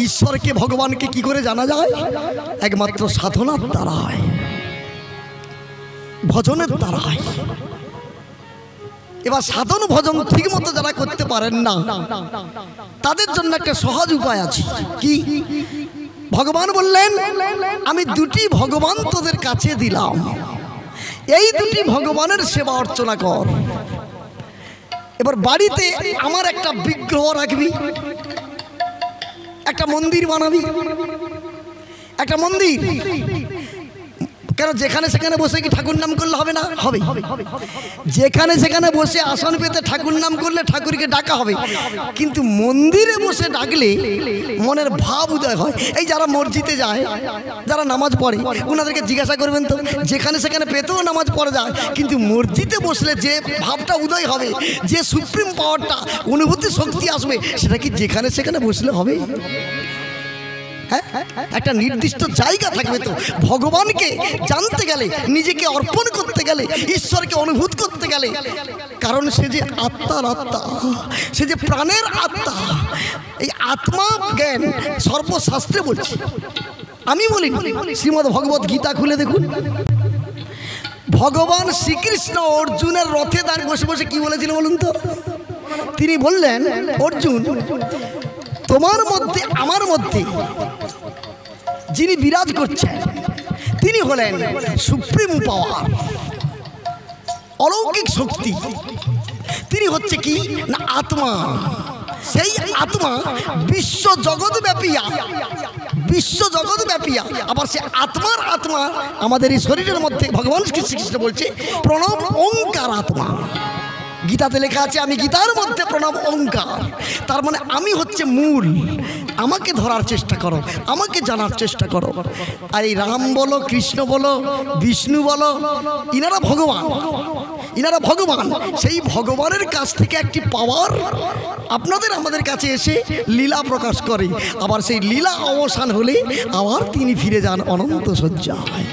ঈশ্বরকে ভগবানকে কি করে জানা যায়? একমাত্র সাধনার দ্বারায়, ভজনের দ্বারায়। এবার সাধন ভজন ঠিক মতো যারা করতে পারেন না তাদের জন্য একটা সহজ উপায় আছে। কি? ভগবান বললেন আমি দুটি ভগবান তোদের কাছে দিলাম, এই দুটি ভগবানের সেবা অর্চনা কর। এবার বাড়িতে আমার একটা বিগ্রহ রাখবি, একটা মন্দির বানাবি, একটা মন্দির। কেন যেখানে সেখানে বসে কি ঠাকুর নাম করলে হবে না? হবে। যেখানে সেখানে বসে আসন পেতে ঠাকুর নাম করলে ঠাকুরকে ডাকা হবে, কিন্তু মন্দিরে বসে ডাকলে মনের ভাব উদয় হয়। এই যারা মসজিদে যায়, যারা নামাজ পড়ে, ওনাদেরকে জিজ্ঞাসা করবেন তো, যেখানে সেখানে পেতেও নামাজ পড়ে যায়, কিন্তু মসজিদে বসলে যে ভাবটা উদয় হবে, যে সুপ্রিম পাওয়ারটা, অনুভূতি শক্তি আসবে, সেটা কি যেখানে সেখানে বসলে হবে? একটা নির্দিষ্ট জায়গা থাকবে। তো ভগবানকে জানতে গেলে, নিজেকে অর্পণ করতে গেলে, ঈশ্বরকে অনুভূত করতে গেলে, কারণ সে যে আত্মার আত্মা, সে যে প্রাণের আত্মা। এই আত্মা জ্ঞান সর্বশাস্ত্রে বলছে, আমি বলি। শ্রীমদ্ ভগবত গীতা খুলে দেখুন, ভগবান শ্রীকৃষ্ণ অর্জুনের রথে দাঁড়িয়ে বসে বসে কি বলেছিল বলুন তো? তিনি বললেন, অর্জুন, তোমার মধ্যে আমার মধ্যে যিনি বিরাজ করছেন তিনি হলেন সুপ্রিম পাওয়ার, অলৌকিক শক্তি। তিনি হচ্ছে কি না আত্মা। সেই আত্মা বিশ্ব জগৎ ব্যাপিয়া, বিশ্ব জগৎ ব্যাপিয়া। আবার সে আত্মার আত্মা আমাদের এই শরীরের মধ্যে ভগবান শ্রীকৃষ্ণ বলছে প্রণব ওঙ্কার আত্মা। গীতাতে লেখা আছে আমি গীতার মধ্যে প্রণব ওঙ্কার। তার মানে আমি হচ্ছে মূল। আমাকে ধরার চেষ্টা করো, আমাকে জানার চেষ্টা করো। আর এই রাম বলো, কৃষ্ণ বলো, বিষ্ণু বলো, ইনারা ভগবান, ইনারা ভগবান। সেই ভগবানের কাছ থেকে একটি পাওয়ার আপনাদের আমাদের কাছে এসে লীলা প্রকাশ করে। আবার সেই লীলা অবসান হলে আবার তিনি ফিরে যান অনন্ত শয্যায়।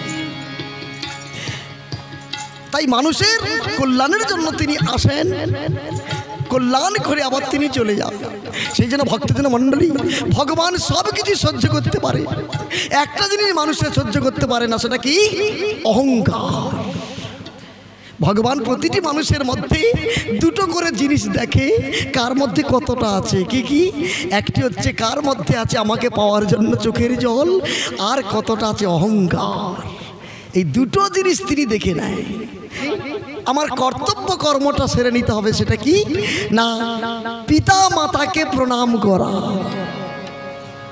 তাই মানুষের কল্যাণের জন্য তিনি আসেন, কল্যাণ করে আবার তিনি চলে যান। সেই জন্য ভক্তজন মণ্ডলী, ভগবান সব কিছু সহ্য করতে পারে, একটা জিনিস মানুষের সহ্য করতে পারে না, সেটা কি? অহংকার। ভগবান প্রতিটি মানুষের মধ্যে দুটো করে জিনিস দেখে, কার মধ্যে কতটা আছে। কি কি? একটি হচ্ছে কার মধ্যে আছে আমাকে পাওয়ার জন্য চোখের জল, আর কতটা আছে অহংকার। এই দুটো জিনিস তিনি দেখে নেয়। আমার কর্তব্য কর্মটা সেরে নিতে হবে। সেটা কি না পিতা মাতাকে প্রণাম করা।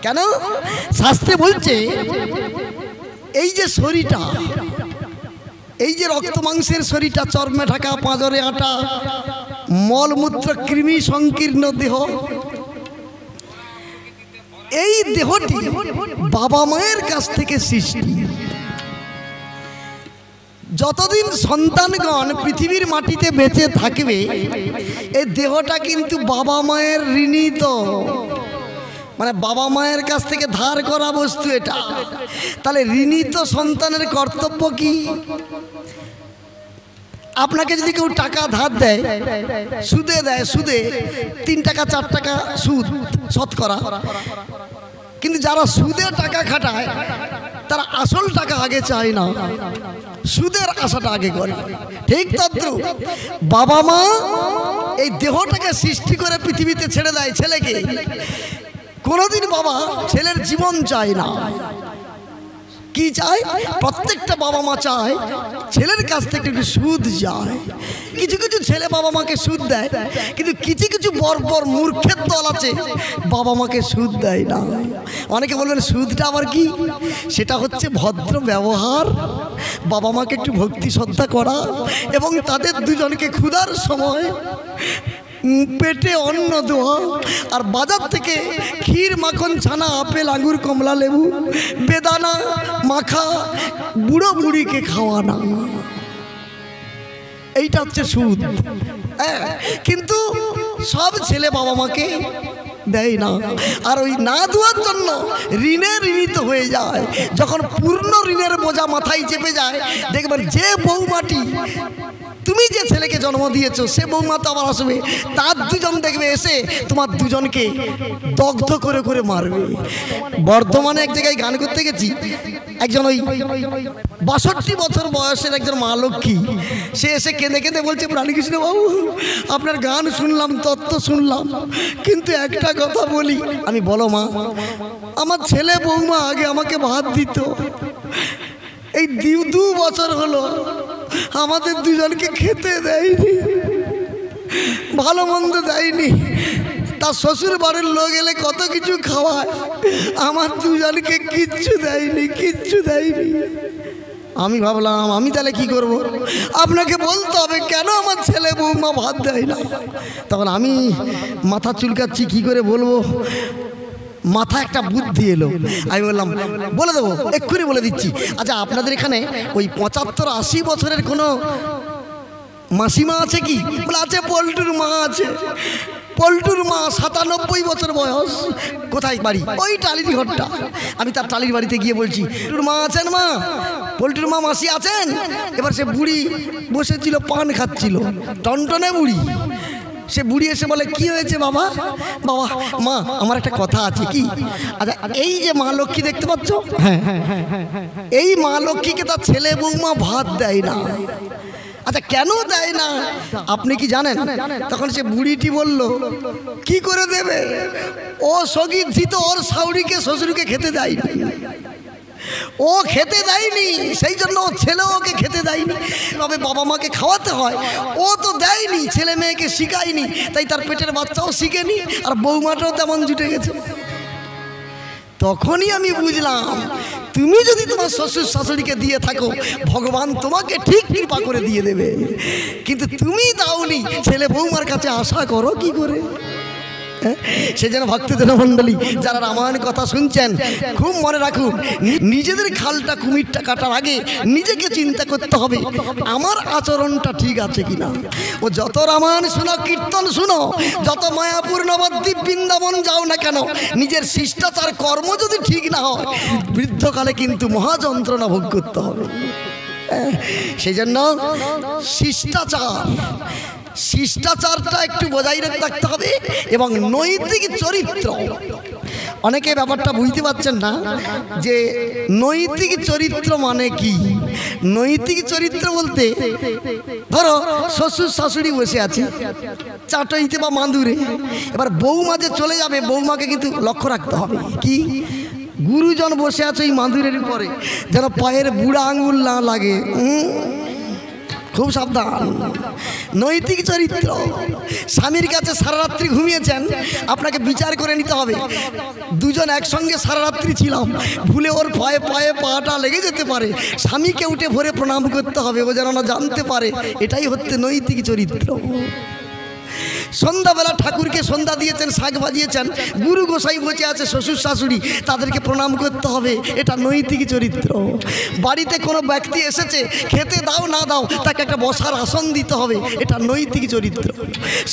কেন? শাস্ত্রে বলছে এই যে শরীরটা, এই যে রক্ত মাংসের শরীরটা, চর্মে ঢাকা, পাঁজরে আটা, মলমূত্র কৃমি সংকীর্ণ দেহ, এই দেহটি বাবা মায়ের কাছ থেকে সৃষ্টি। যতদিন সন্তানগণ পৃথিবীর মাটিতে বেঁচে থাকবে, এই দেহটা কিন্তু বাবা মায়ের ঋণী। তো মানে বাবা মায়ের কাছ থেকে ধার করা বস্তু এটা। তাহলে ঋণী তো সন্তানের কর্তব্য কি? আপনাকে যদি কেউ টাকা ধার দেয়, সুদে দেয়, সুদে 3 টাকা 4 টাকা সুদ শতকরা, কিন্তু যারা সুদে টাকা খাটায় তারা আসল টাকা আগে চায় না, সুদের আশাটা আগে করে। ঠিক তদ্রুপ বাবা মা এই দেহটাকে সৃষ্টি করে পৃথিবীতে ছেড়ে দেয় ছেলেকে। কোনোদিন বাবা ছেলের জীবন চায় না। কি চায়? প্রত্যেকটা বাবা মা চায় ছেলের কাছ থেকে একটু সুদ যায়। কিছু কিছু ছেলে বাবা মাকে সুদ দেয়, কিন্তু কিছু কিছু বর্বর মূর্খের দল আছে বাবা মাকে সুদ দেয় না। অনেকে বলবেন সুদটা আবার কি? সেটা হচ্ছে ভদ্র ব্যবহার, বাবা মাকে একটু ভক্তি শ্রদ্ধা করা, এবং তাদের দুজনকে ক্ষুধার সময় পেটে অন্ন দেওয়া, আর বাজার থেকে ক্ষীর, মাখন, ছানা, আপেল, আঙুর, কমলা, লেবু, বেদানা মাখা বুড়ো বুড়িকে খাওয়ানো। এইটা হচ্ছে সুদ। কিন্তু সব ছেলে বাবা মাকে দেয় না। আর ওই না দেওয়ার জন্য ঋণে ঋণিত হয়ে যায়। যখন পূর্ণ ঋণের বোঝা মাথায় চেপে যায়, দেখবেন যে বৌমাটি তুমি যে ছেলেকে জন্ম দিয়েছো সে বৌমা তো আবার আসবে, তার দুজন দেখবে এসে তোমার দুজনকে দগ্ধ করে করে মারবে। বর্ধমানে এক জায়গায় গান করতে গেছি, একজন ওই ৬২ বছর বয়সের একজন মা লক্ষ্মী, সে এসে কেঁদে কেঁদে বলছে, প্রাণীকৃষ্ণ বাবু আপনার গান শুনলাম, তত্ত্ব শুনলাম, কিন্তু একটা কথা বলি। আমি, বলো মা। আমার ছেলে বৌমা আগে আমাকে ভাত দিত, এই ২ বছর হলো আমাদের দুজনকে খেতে দেয়নি, ভালো মন্দ দেয়নি। তার শ্বশুর বাড়ির লোক এলে কত কিছু খাওয়ায়, আমার দুজনকে কিচ্ছু দেয়নি, কিচ্ছু দেয়নি। আমি ভাবলাম আমি তাহলে কি করব, আপনাকে বলতে হবে কেন আমার ছেলে বৌমা ভাত দেয় না। তখন আমি মাথা চুলকাচ্ছি, কি করে বলবো, মাথা একটা বুদ্ধি এলো। আমি বললাম বলে দেবো, এক্ষুনি বলে দিচ্ছি। আচ্ছা আপনাদের এখানে ওই ৭৫-৮০ বছরের কোনো মাসিমা আছে কি? বলে আছে, পল্টুর মা আছে। পল্টুর মা ৯৭ বছর বয়স। কোথায় বাড়ি? ওই টালির ঘরটা। আমি তার টালির বাড়িতে গিয়ে বলছি, পল্টুর মা আছেন মা? পল্টুর মা মাসি আছেন? এবার সে বুড়ি বসেছিল, পান খাচ্ছিল, টনটনে বুড়ি। সে বুড়ি এসে বলে, কি হয়েছে বাবা? বাবা মা আমার একটা কথা আছে। কি? আচ্ছা এই যে মা লক্ষ্মী দেখতে পাচ্ছ, হ্যাঁ এই মা লক্ষ্মীকে তার ছেলে বৌমা ভাত দেয় না। আচ্ছা কেন দেয় না আপনি কি জানেন? তখন সে বুড়িটি বলল, কি করে দেবে, ও সগীত ওর শাশুড়িকে শ্বশুরকে খেতে দেয়নি, ও খেতে দেয়নি, সেই জন্য ওর ছেলে ওকে খেতে দেয়নি। তবে বাবা মাকে খাওয়াতে হয়, ও তো দেয়নি, ছেলে মেয়েকে শিখায়নি, তাই তার পেটের বাচ্চাও শিখেনি, আর বৌমাটাও তেমন জুটে গেছে। তখনই আমি বুঝলাম, তুমি যদি তোমার শ্বশুর শাশুড়িকে দিয়ে থাকো, ভগবান তোমাকে ঠিক কৃপা করে দিয়ে দেবে, কিন্তু তুমি দাওনি, ছেলে বৌমার কাছে আশা করো কি করে? সেজন্য ভক্তদের মণ্ডলী যারা রামায়ণ কথা শুনছেন, খুব মনে রাখুন, নিজেদের খালটা কুমিরটা কাটার আগে নিজেকে চিন্তা করতে হবে, আমার আচরণটা ঠিক আছে কিনা। ও যত রামায়ণ শুনো, কীর্তন শুনো, যত মায়াপুর নবদ্বীপ বৃন্দাবন যাও না কেন, নিজের শিষ্টাচার কর্ম যদি ঠিক না হয়, বৃদ্ধকালে কিন্তু মহাযন্ত্রণা ভোগ করতে হবে। সেই জন্য শিষ্টাচারটা একটু বজায় রাখতে হবে, এবং নৈতিক চরিত্র। অনেকে ব্যাপারটা বুঝতে পারছেন না যে নৈতিক চরিত্র মানে কি। নৈতিক চরিত্র বলতে, ধরো শ্বশুর শাশুড়ি বসে আছে চাটইতে বা মাদুরে, এবার বৌমা যে চলে যাবে, বৌমাকে কিন্তু লক্ষ্য রাখতে হবে। কি? গুরুজন বসে আছে ওই মাদুরের উপরে, যেন পায়ের বুড়া আঙুল না লাগে, খুব সাবধান। নৈতিক চরিত্র। স্বামীর কাছে সারা রাত্রি ঘুমিয়েছেন, আপনাকে বিচার করে নিতে হবে। দুজন একসঙ্গে সারা রাত্রি ছিলাম, ভুলে ওর পায়ে পায়ে পাটা লেগে যেতে পারে, স্বামীকে উঠে ভরে প্রণাম করতে হবে, ও যেন না জানতে পারে। এটাই হচ্ছে নৈতিক চরিত্র। সন্ধ্যাবেলা ঠাকুরকে সন্ধ্যা দিয়েছেন, শাক বাজিয়েছেন, গুরু গোসাই বসে আছে, শ্বশুর শাশুড়ি, তাদেরকে প্রণাম করতে হবে, এটা নৈতিক চরিত্র। বাড়িতে কোনো ব্যক্তি এসেছে, খেতে দাও না দাও, তাকে একটা বসার আসন দিতে হবে, এটা নৈতিক চরিত্র।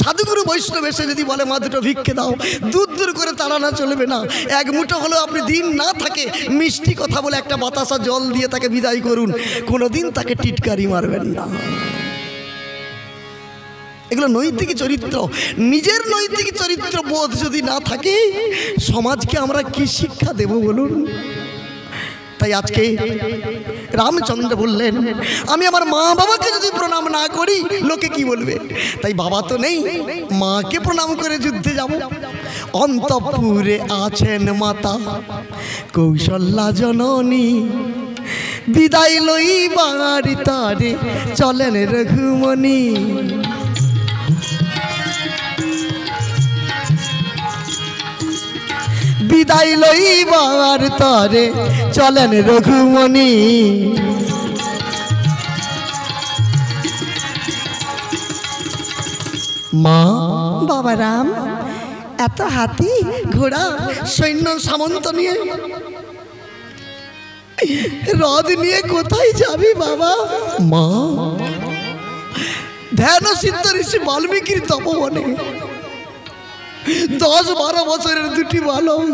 সাধুগুরু বৈষ্ণব এসে যদি বলে মা দুটো ভিক্ষে দাও, দূর দূর করে তাড়ানো চলবে না। এক মুঠো হলেও আপনি দিন না থাকে মিষ্টি কথা বলে একটা বাতাসা জল দিয়ে তাকে বিদায় করুন, কোনোদিন তাকে টিটকারি মারবেন না। এগুলো নৈতিক চরিত্র। নিজের নৈতিক চরিত্র বোধ যদি না থাকে, সমাজকে আমরা কি শিক্ষা দেব বলুন? তাই আজকে রামচন্দ্র বললেন, আমি আমার মা বাবাকে যদি প্রণাম না করি লোকে কি বলবে? তাই বাবা তো নেই, মাকে প্রণাম করে যুদ্ধে যাব। অন্তঃপুরে আছেন মাতা কৌশল্যা জননী, বিদায় লইবার তারে চলেন রঘুমণি। বিদায় লইবার তরে চলেন রঘুমণি। মা বাবা রাম এত হাতি ঘোড়া সৈন্য সামন্ত নিয়ে রথ নিয়ে কোথায় যাবি বাবা? মা ধ্যান সিদ্ধ ঋষি বাল্মীকির তপবনে 10-12 বছরের দুটি বালক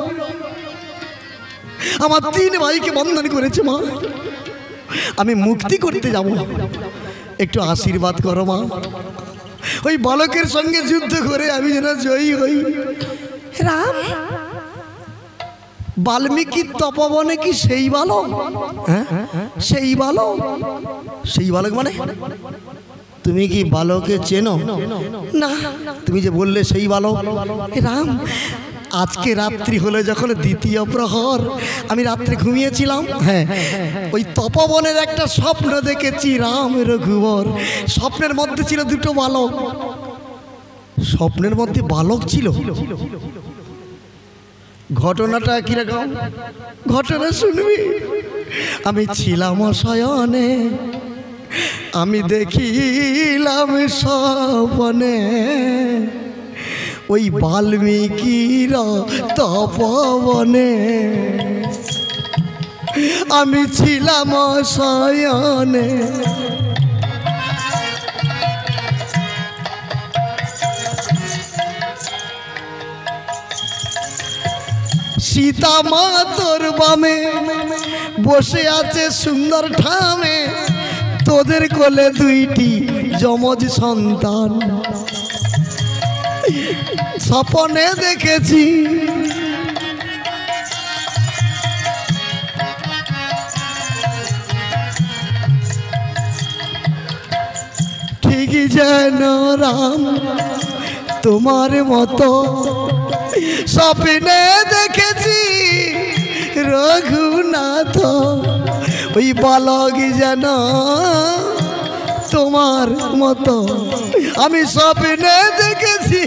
আমার 3 ভাইকে বন্ধন করেছে মা। আমি মুক্তি করতে যাব, একটু আশীর্বাদ করো মা। ওই বালকের সঙ্গে যুদ্ধ করে আমি যেন জয়ী হই। রাম, বাল্মীকি তপবনে কি সেই বালক? হ্যাঁ সেই বালক। সেই বালক মানে তুমি কি বালকে চেনো? না, তুমি যে বললে সেই বালক। রাম, আজকে রাত্রি হলো যখন দ্বিতীয় প্রহর, আমি রাত্রে ঘুমিয়েছিলাম। হ্যাঁ, ওই তপবনের একটা স্বপ্ন দেখেছি রাম রঘুবর। স্বপ্নের মধ্যে ছিল 2টো বালক। স্বপ্নের মধ্যে বালক ছিল। ঘটনাটা কিরকম? ঘটনা শুনবি। আমি ছিলাম শয়নে, আমি দেখিলাম স্বপ্নে ওই বাল্মীকির তপবনে। আমি ছিলাম শয়নে, সীতা মা তোর বামে বসে আছে সুন্দর ঠামে, তোদের কোলে 2টি যমজ সন্তান স্বপ্নে দেখেছি। ঠিকই যেন রাম তোমার মতো স্বপ্নে দেখেছি রঘুনাথ। ওই বালক যেন তোমার মতো আমি স্বপ্নে দেখেছি।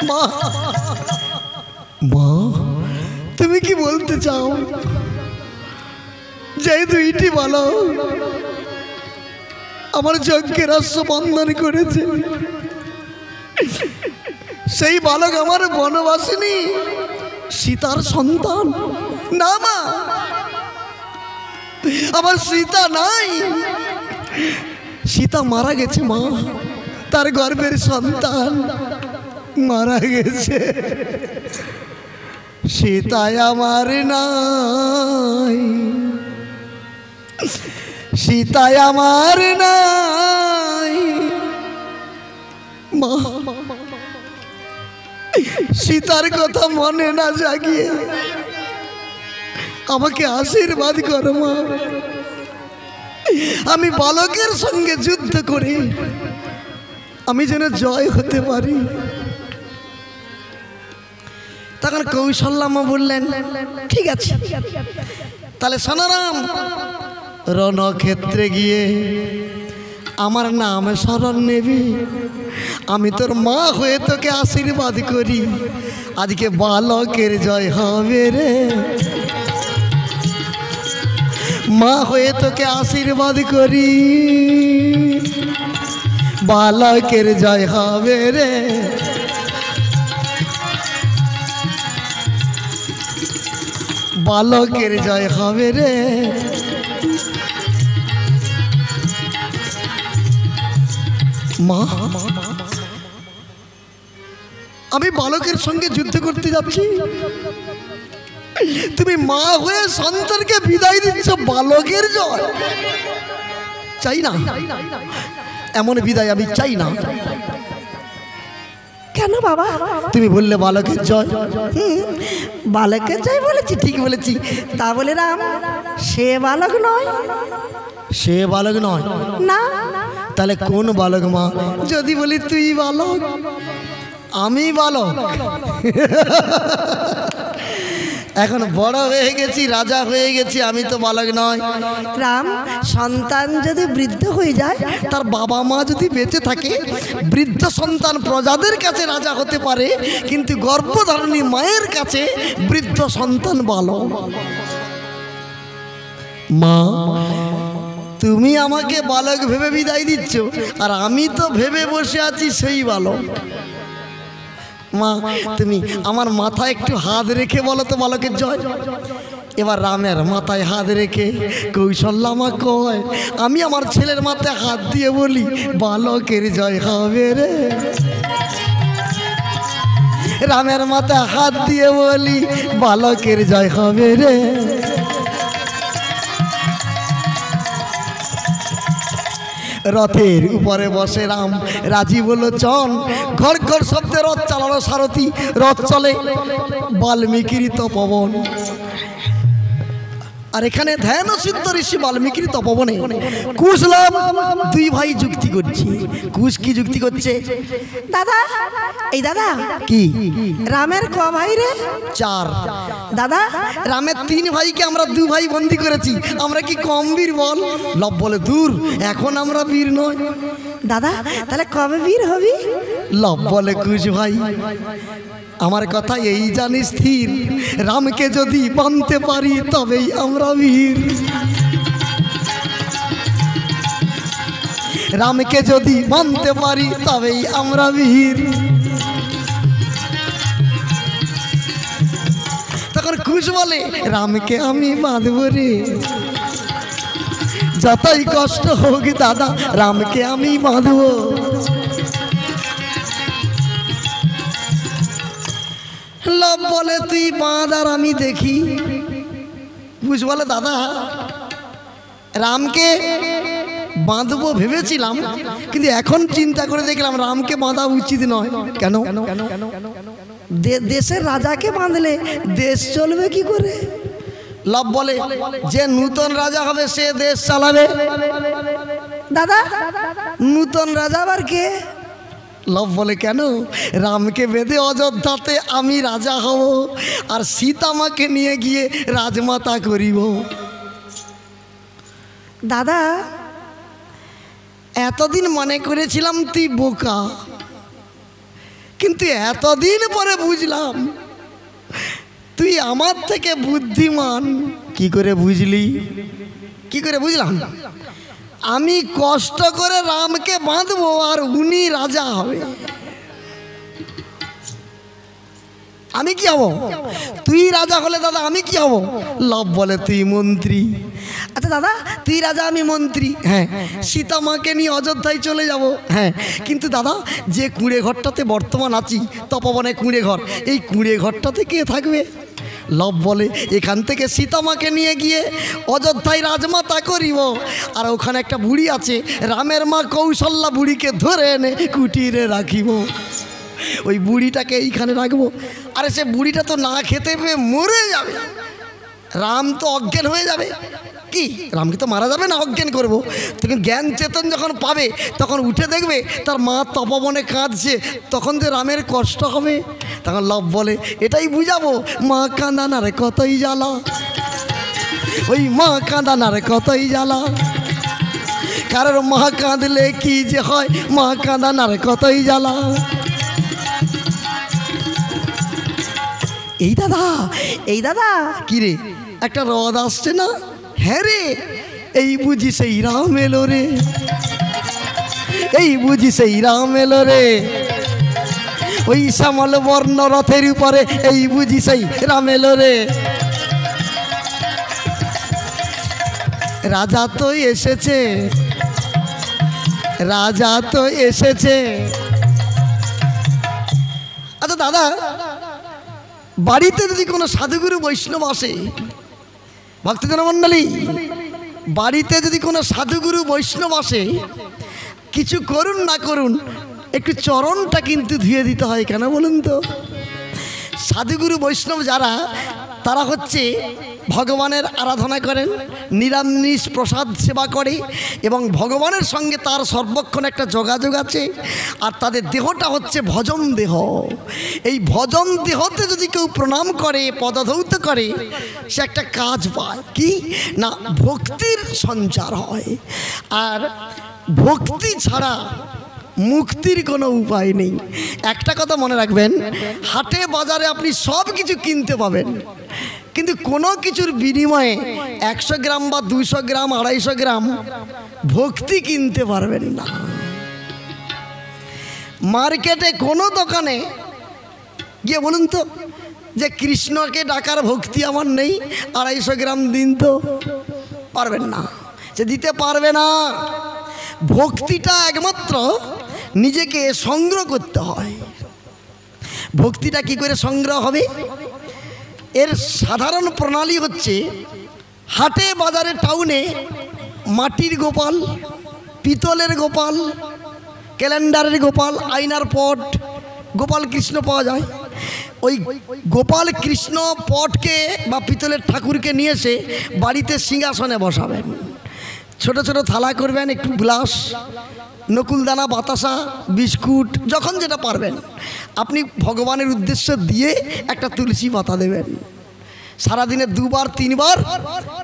মা, মা তুমি কি বলতে চাও? যে 2টি বালক আমার যজ্ঞের আশ্ব বন্ধন করেছে, সেই বালক আমার বনবাসিনী সীতার সন্তান? না মা, আমার সীতা নাই। সীতা মারা গেছে মা, তার গর্ভের সন্তান মারা গেছে। সীতা আমার নাই, সীতা আমার নাই। মা, সীতার কথা মনে না জাগিয়ে আমাকে আশীর্বাদ করো মা। আমি বালকের সঙ্গে যুদ্ধ করে আমি যেন জয় হতে পারি। তখন কৌশল্যা মা বললেন, ঠিক আছে, তাহলে সোনারাম রণক্ষেত্রে গিয়ে আমার নাম স্মরণ নেবি। আমি তোর মা হয়ে তোকে আশীর্বাদ করি, আজকে বালকের জয় হবে রে। মা হয়ে তোকে আশীর্বাদ করি, বালকের জয় হবে রে। বালকের জয় হবে রে। মা, আমি বালকের সঙ্গে যুদ্ধ করতে যাচ্ছি, তুমি মা হয়ে সন্তানকে বিদায় দিচ্ছ, বালকের জয় চাই না। এমন বিদায় আমি চাই না। কেন বাবা? তুমি বললে বালকের জয়। বালকের জয় বলেছি, ঠিক বলেছি। তা বলে রাম সে বালক নয়। সে বালক নয়? না। তাহলে কোন বালক মা? যদি বলি তুই বালক, আমি বালক। এখন বড় হয়ে গেছি, রাজা হয়ে গেছি, আমি তো বালক নয়। রাম, সন্তান যদি বৃদ্ধ হয়ে যায়, তার বাবা মা যদি বেঁচে থাকে, বৃদ্ধ সন্তান প্রজাদের কাছে রাজা হতে পারে, কিন্তু গর্ভধারিণী মায়ের কাছে বৃদ্ধ সন্তান বালক। মা, তুমি আমাকে বালক ভেবে বিদায় দিচ্ছ, আর আমি তো ভেবে বসে আছি সেই বালক। মা তুমি আমার মাথায় একটু হাত রেখে বলো তো বালকের জয়। এবার রামের মাথায় হাত রেখে কৌশল্যা মা কয়, আমি আমার ছেলের মাথায় হাত দিয়ে বলি বালকের জয় হবে রে। রামের মাথায় হাত দিয়ে বলি বালকের জয় হবে রে। রথের উপরে বসে রাম, রাজি বলল চল। ঘর ঘর শব্দে রথ চালানো সারথি, রথ চলে বাল্মীকির তপবন। আর এখানে ধ্যান সিদ্ধ ঋষি বাল্মীকির তপবনে কুশলাম দুই ভাই যুক্তি করছে। কুশ কি যুক্তি করছে? দাদা, এই দাদা কি রামের ক ভাই রে? 4। দাদা রামের 3 ভাইকে আমরা 2 ভাই বন্দি করেছি, আমরা কি কম বীর বল? লব বলে দূর, এখন আমরা বীর নয়। দাদা তাহলে কবে বীর হবি? লব বলে কুশ ভাই আমার কথা এই জানিস স্থির, রামকে যদি বানতে পারি তবেই আমরা বীর। রামকে যদি বানতে পারি তবেই আমরা বীর। তখন কুশ বলে রামকে আমি বাঁধব রে, যতই কষ্ট হোক দাদা রামকে আমি বাঁধব। লব বলে তুই বাঁধ আর আমি দেখি। কুশ বলে দাদা রামকে বাঁধবো ভেবেছিলাম, কিন্তু এখন চিন্তা করে দেখলাম রামকে বাঁধা উচিত নয়। কেন? দেশের রাজাকে বাঁধলে দেশ চলবে কি করে? লব বলে যে নূতন রাজা হবে সে দেশ চালাবে। দাদা নূতন রাজা আবার কে? লব বলে কেন, রামকে বেঁধে অযোধ্যাতে আমি রাজা হব আর সীতামাকে নিয়ে গিয়ে রাজমাতা করিব। দাদা এতদিন মনে করেছিলাম তুই বোকা, কিন্তু এতদিন পরে বুঝলাম তুই আমার থেকে বুদ্ধিমান। কি করে বুঝলি? কি করে বুঝলাম? আমি কষ্ট করে রামকে বাঁধবো আর উনি রাজা হবে। আমি কি হব? তুই রাজা হলে দাদা আমি কি হব? লব বলে তুই মন্ত্রী। আচ্ছা দাদা তুই রাজা আমি মন্ত্রী। হ্যাঁ, সীতামাকে নিয়ে অযোধ্যায় চলে যাব। হ্যাঁ, কিন্তু দাদা যে কুঁড়ে ঘরটাতে বর্তমান আছি তপবনে কুঁড়ে ঘর, এই কুঁড়ে ঘরটাতে কে থাকবে? লব বলে এখান থেকে সীতামাকে নিয়ে গিয়ে অযোধ্যায় রাজমাতা করিব, আর ওখানে একটা বুড়ি আছে রামের মা কৌশল্যা, বুড়িকে ধরে এনে কুটিরে রাখিব। ওই বুড়িটাকে এইখানে রাখবো। আরে সে বুড়িটা তো না খেতে পেয়ে মরে যাবে, রাম তো অজ্ঞান হয়ে যাবে। কি রামকে তো মারা যাবে না, অজ্ঞান করব। তখন জ্ঞান চেতন যখন পাবে তখন উঠে দেখবে তার মা তপবনে কাঁদছে, তখন যে রামের কষ্ট হবে। তখন লব বলে এটাই বুঝাবো, মা কাঁদানারে কতই জ্বালা, ওই মা কাঁদানারে কতই জ্বালা। কারোর মা কাঁদলে কি যে হয়, মা কাঁদানারে কতই জ্বালা। এই দাদা, এই দাদা কি রে একটা রদ আসছে না? হ্যাঁ রে, এই বুঝি সেই রাম এলো রে, এই বুঝি সেই রাম এলো রে। ওই শ্যামল বর্ণ রথের উপরে এই বুঝি সেই রাম এলো রে। রাজা তো এসেছে, রাজা তো এসেছে। আচ্ছা দাদা, বাড়িতে যদি কোনো সাধুগুরু বৈষ্ণব আসে, ভক্তজন মণ্ডলী, বাড়িতে যদি কোনো সাধুগুরু বৈষ্ণব আসে, কিছু করুন না করুন একটু চরণটা কিন্তু ধুয়ে দিতে হয়। কেন বলুন তো? সাধুগুরু বৈষ্ণব যারা, তারা হচ্ছে ভগবানের আরাধনা করেন, নিরামিষ প্রসাদ সেবা করে এবং ভগবানের সঙ্গে তার সর্বক্ষণ একটা যোগাযোগ আছে। আর তাদের দেহটা হচ্ছে ভজন দেহ। এই ভজন দেহতে যদি কেউ প্রণাম করে, পদধৌত করে, সে একটা কাজ পায়। কি না, ভক্তির সঞ্চার হয়। আর ভক্তি ছাড়া মুক্তির কোনো উপায় নেই। একটা কথা মনে রাখবেন, হাটে বাজারে আপনি সব কিছু কিনতে পাবেন, কিন্তু কোনো কিছুর বিনিময়ে 100 গ্রাম বা 200 গ্রাম 250 গ্রাম ভক্তি কিনতে পারবেন না। মার্কেটে কোনো দোকানে গিয়ে বলুন তো যে কৃষ্ণকে ডাকার ভক্তি আমার নেই, 250 গ্রাম দিন, তো পারবেন না, সে দিতে পারবে না। ভক্তিটা একমাত্র নিজেকে সংগ্রহ করতে হয়। ভক্তিটা কি করে সংগ্রহ হবে? এর সাধারণ প্রণালী হচ্ছে, হাটে বাজারে টাউনে মাটির গোপাল, পিতলের গোপাল, ক্যালেন্ডারের গোপাল, আয়নার পট, গোপাল কৃষ্ণ পাওয়া যায়। ওই গোপাল কৃষ্ণ পটকে বা পিতলের ঠাকুরকে নিয়ে এসে বাড়িতে সিংহাসনে বসাবেন। ছোট ছোট থালা করবেন, একটু গ্লাস, নকুলদানা, বাতাসা, বিস্কুট, যখন যেটা পারবেন আপনি ভগবানের উদ্দেশ্য দিয়ে একটা তুলসী পাতা দেবেন। সারাদিনে 2-3 বার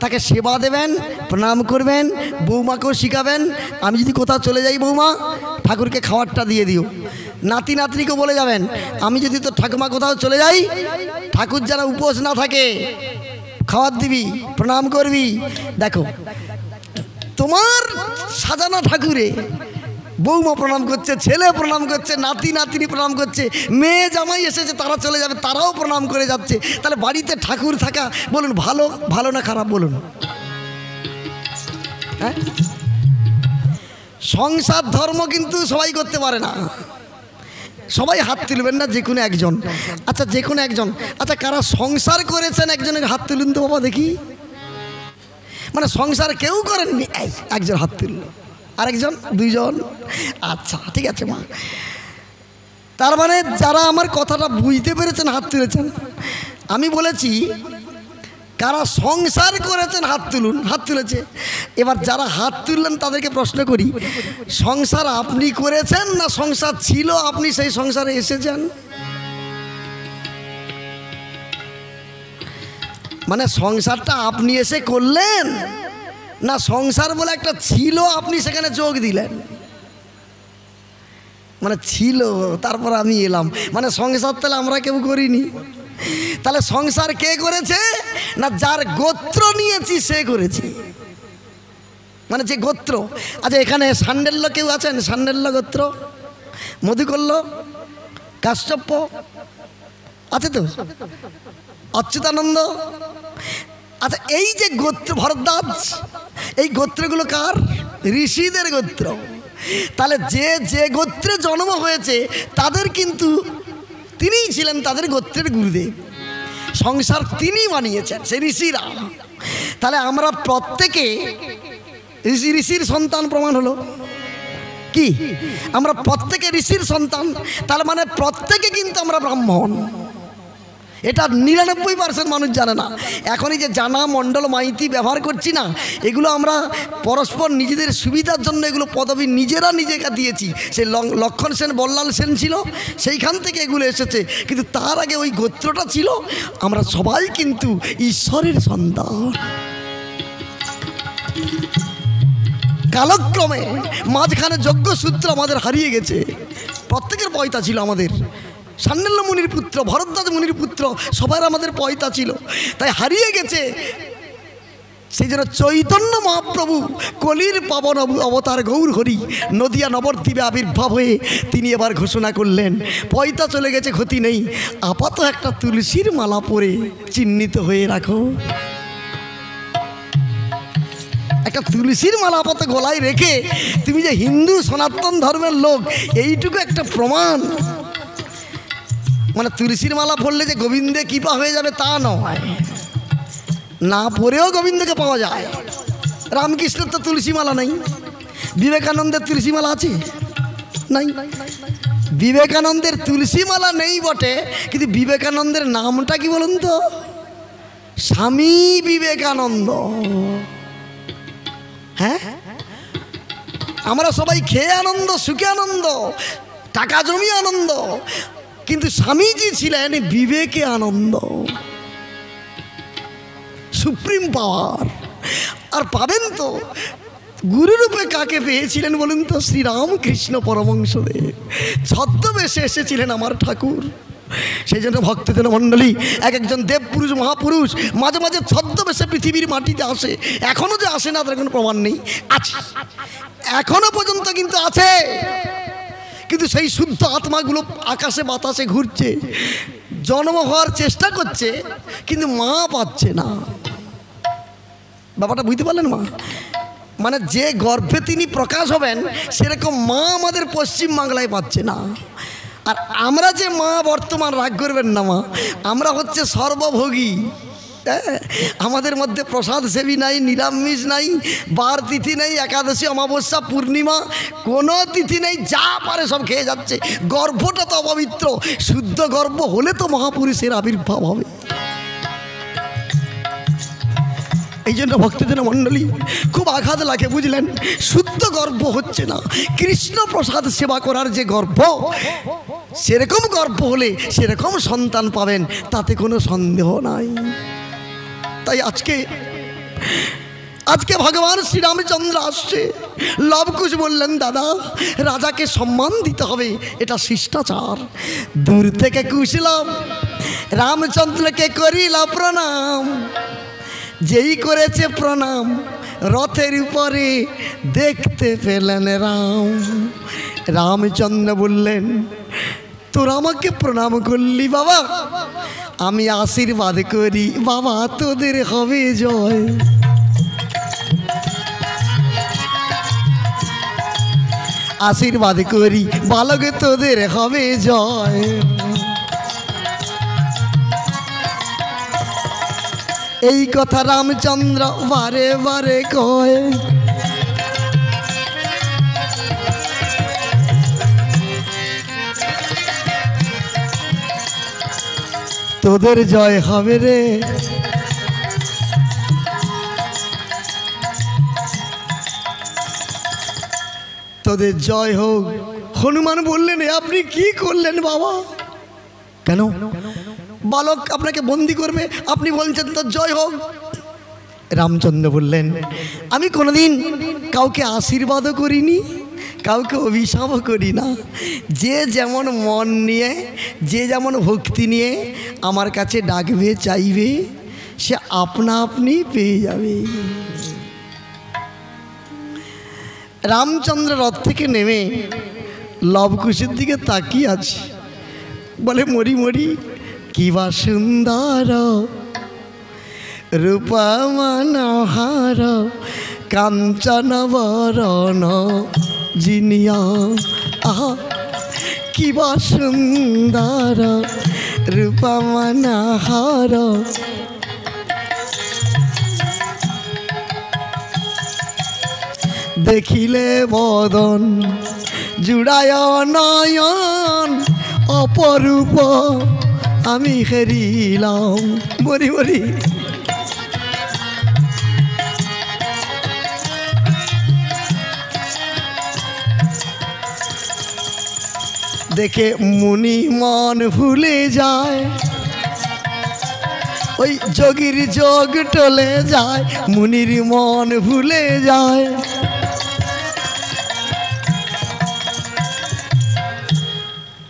তাকে সেবা দেবেন, প্রণাম করবেন। বৌমাকেও শিখাবেন, আমি যদি কোথাও চলে যাই বৌমা, ঠাকুরকে খাবারটা দিয়ে দিও। নাতি নাতনিকে বলে যাবেন, আমি যদি তো ঠাকুমা কোথাও চলে যাই, ঠাকুর যেন উপোস না থাকে, খাবার দিবি, প্রণাম করবি। দেখো তোমার সাজানো ঠাকুরে বৌমা প্রণাম করছে, ছেলে প্রণাম করছে, নাতি নাতনি প্রণাম করছে, মেয়ে জামাই এসেছে তারা চলে যাবে, তারাও প্রণাম করে যাচ্ছে। তাহলে বাড়িতে ঠাকুর থাকা বলুন ভালো, ভালো না খারাপ বলুন? হ্যাঁ, সংসার ধর্ম কিন্তু সবাই করতে পারে না। সবাই হাত তুলবেন না, যে কোনো একজন। আচ্ছা, যে কোনো একজন। আচ্ছা, কারা সংসার করেছেন একজনের হাত তুলুন তো বাবা দেখি। মানে সংসার কেউ করেননি, একজন হাত তুলল, আরেকজন, 2 জন। আচ্ছা ঠিক আছে মা, তার মানে যারা আমার কথাটা বুঝতে পেরেছেন হাত তুলেছেন। আমি বলেছি কারা সংসার করেছেন হাত তুলুন, হাত তুলেছে। এবার যারা হাত তুললেন তাদেরকে প্রশ্ন করি, সংসার আপনি করেছেন না সংসার ছিল, আপনি সেই সংসারে এসেছেন? মানে সংসারটা আপনি এসে করলেন না সংসার বলে একটা ছিল, আপনি সেখানে যোগ দিলেন? মানে ছিল, তারপর আমি এলাম, মানে সংসার তাহলে আমরা কেউ করিনি। তাহলে সংসার কে করেছে? না যার গোত্র নিয়েছি সে করেছে, মানে যে গোত্র। আচ্ছা, এখানে সান্ডেল্য কেউ আছেন? সান্ডেল্য গোত্র, মধুকল্য, কাশ্যপ আছে তো, অচ্যুতানন্দ। আচ্ছা, এই যে গোত্র ভরদ্বাজ, এই গোত্রগুলো কার? ঋষিদের গোত্র। তাহলে যে যে গোত্রে জন্ম হয়েছে তাদের কিন্তু তিনিই ছিলেন তাদের গোত্রের গুরুদেব। সংসার তিনি বানিয়েছেন, সেই ঋষিরা। তাহলে আমরা প্রত্যেকে ঋষির সন্তান, প্রমাণ হলো কি? আমরা প্রত্যেকে ঋষির সন্তান। তার মানে প্রত্যেকে কিন্তু আমরা ব্রাহ্মণ। এটা 99% মানুষ জানে না। এখনই যে জানা, মণ্ডল, মাইতি ব্যবহার করছি না, এগুলো আমরা পরস্পর নিজেদের সুবিধার জন্য এগুলো পদবী নিজেরা নিজেকে দিয়েছি। সেই লক্ষণ সেন, বল্লাল সেন ছিল, সেইখান থেকে এগুলো এসেছে। কিন্তু তার আগে ওই গোত্রটা ছিল। আমরা সবাই কিন্তু ঈশ্বরের সন্তান। কালক্রমে মাঝখানে যজ্ঞসূত্র আমাদের হারিয়ে গেছে। প্রত্যেকের পয়তা ছিল আমাদের। সান্ডেল্য মুনির পুত্র, ভরদ্বাজ মুনির পুত্র, সবার আমাদের পয়তা ছিল, তাই হারিয়ে গেছে। সেই জন্য চৈতন্য মহাপ্রভু কলির পাবন অবতার গৌর হরি নদিয়া নবদ্বীপে আবির্ভাব হয়ে তিনি এবার ঘোষণা করলেন, পয়তা চলে গেছে, ক্ষতি নেই, আপাতত একটা তুলসীর মালা পরে চিহ্নিত হয়ে রাখো। একটা তুলসীর মালা আপাতত গলায় রেখে তুমি যে হিন্দু সনাতন ধর্মের লোক, এইটুকু একটা প্রমাণ। মানে তুলসীর মালা পড়লে যে গোবিন্দে কৃপা হয়ে যাবে তা নয়, না পড়েও গোবিন্দকে পাওয়া যায়। রামকৃষ্ণের তো তুলসী মালা নেই, বিবেকানন্দের তুলসী মালা আছে? নাই। বিবেকানন্দের তুলসী মালা নেই বটে, কিন্তু বিবেকানন্দের নামটা কি বলুন তো? স্বামী বিবেকানন্দ। হ্যাঁ, আমরা সবাই খেয়ে আনন্দ, সুখে আনন্দ, টাকা জমি আনন্দ, কিন্তু স্বামীজি ছিলেন বিবেকে আনন্দ, সুপ্রিম পাওয়ার। আর পাবেন তো গুরুরূপে কাকে পেয়েছিলেন বলুন তো? শ্রীরামকৃষ্ণ পরমহংসদেব ছদ্মবেশে এসেছিলেন আমার ঠাকুর। সেই জন্য ভক্তজন মণ্ডলী, এক একজন দেবপুরুষ, মহাপুরুষ মাঝে মাঝে ছদ্মবেশে পৃথিবীর মাটিতে আসে। এখনও যে আসে না তার কোনো প্রমাণ নেই, আছে, এখনো পর্যন্ত কিন্তু আছে। কিন্তু সেই শুদ্ধ আত্মাগুলো আকাশে বাতাসে ঘুরছে, জন্ম হওয়ার চেষ্টা করছে, কিন্তু মা পাচ্ছে না। ব্যাপারটা বুঝতে পারলেন মা? মানে যে গর্ভে তিনি প্রকাশ হবেন সেরকম মা আমাদের পশ্চিমবাংলায় পাচ্ছে না। আর আমরা যে মা বর্তমান, রাগ করবেন না মা, আমরা হচ্ছে সর্বভোগী। আমাদের মধ্যে প্রসাদ সেবী নাই, নিরামিষ নাই, বার তিথি নেই, একাদশী অমাবস্যা পূর্ণিমা কোনো তিথি নেই, যা পারে সব খেয়ে যাচ্ছে। গর্ভটা তো অপবিত্র, শুদ্ধ গর্ভ হলে তো মহাপুরুষের আবির্ভাব হবে। এই জন্য ভক্তজন মণ্ডলী খুব আঘাত লাগে, বুঝলেন? শুদ্ধ গর্ভ হচ্ছে না। কৃষ্ণ প্রসাদ সেবা করার যে গর্ভ, সেরকম গর্ভ হলে সেরকম সন্তান পাবেন, তাতে কোনো সন্দেহ নাই। তাই আজকে ভগবান শ্রীরামচন্দ্র আসছে। লবকুশ বললেন, দাদা রাজাকে সম্মান দিতে হবে, এটা শিষ্টাচার। দূর থেকে কুশলাম, রামচন্দ্রকে করিল প্রণাম। যেই করেছে প্রণাম, রথের উপরে দেখতে পেলেন রাম। রামচন্দ্র বললেন, তোরা আমাকে প্রণাম করলি বাবা, আমি আশীর্বাদ করি বাবা, তোদের হবে জয়। আশীর্বাদ করি বালক, তোদের হবে জয়। এই কথা রামচন্দ্র বারে বারে কয়। তোদের জয় হবে রে। তোদের জয় হোক। হনুমান বললেন, আপনি কি করলেন বাবা? কেন? বালক আপনাকে বন্দি করবে, আপনি বলছেন তোর জয় হোক। রামচন্দ্র বললেন, আমি কোনোদিন কাউকে আশীর্বাদও করিনি, কাউকে অভিশাপও করি না। যে যেমন মন নিয়ে, যে যেমন ভক্তি নিয়ে আমার কাছে ডাকবে, চাইবে, সে আপনা আপনি পেয়ে যাবে। রামচন্দ্র রথ থেকে নেমে লবকুশের দিকে তাকিয়ে আছে, বলে, মরি মরি কিবা সুন্দর রূপা মনোহর, কাঞ্চন বরণ জিনিয়া। আহা কিবা সুন্দর রূপা মনোহর। দেখিলে বদন জুড়ায় নয়ন, অপরূপ আমি হেরিলাম। মরি মরি দেখে মুনি মন ভুলে যায়, ওই যোগীর যোগ টলে যায়, মুনির মন ভুলে যায়।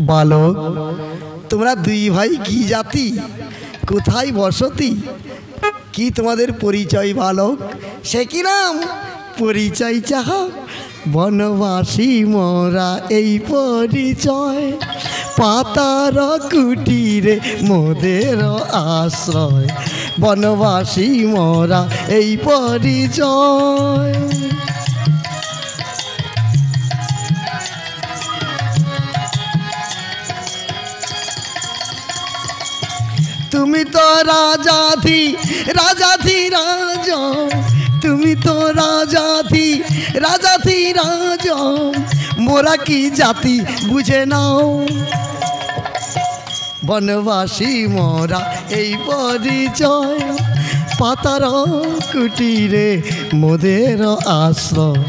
বালক, তোমরা দুই ভাই কি জাতি, কোথায় বসতি, কি তোমাদের পরিচয় বালক? সে কি নাম? পরিচয় চাহা? বনবাসী মোরা এই পরিচয়, পাতার কুটিরে মোদের আশ্রয়। বনবাসী মোরা এই পরিচয়। তুমি তো রাজাধি রাজাধি রাজা, তুমি তো রাজাধি রাজাধি রাজা, মোরা কি জাতি বুঝে নাও। বনবাসী মোরা এই পরিচয়, পাতার কুটিরে মোদের আশ্রয়।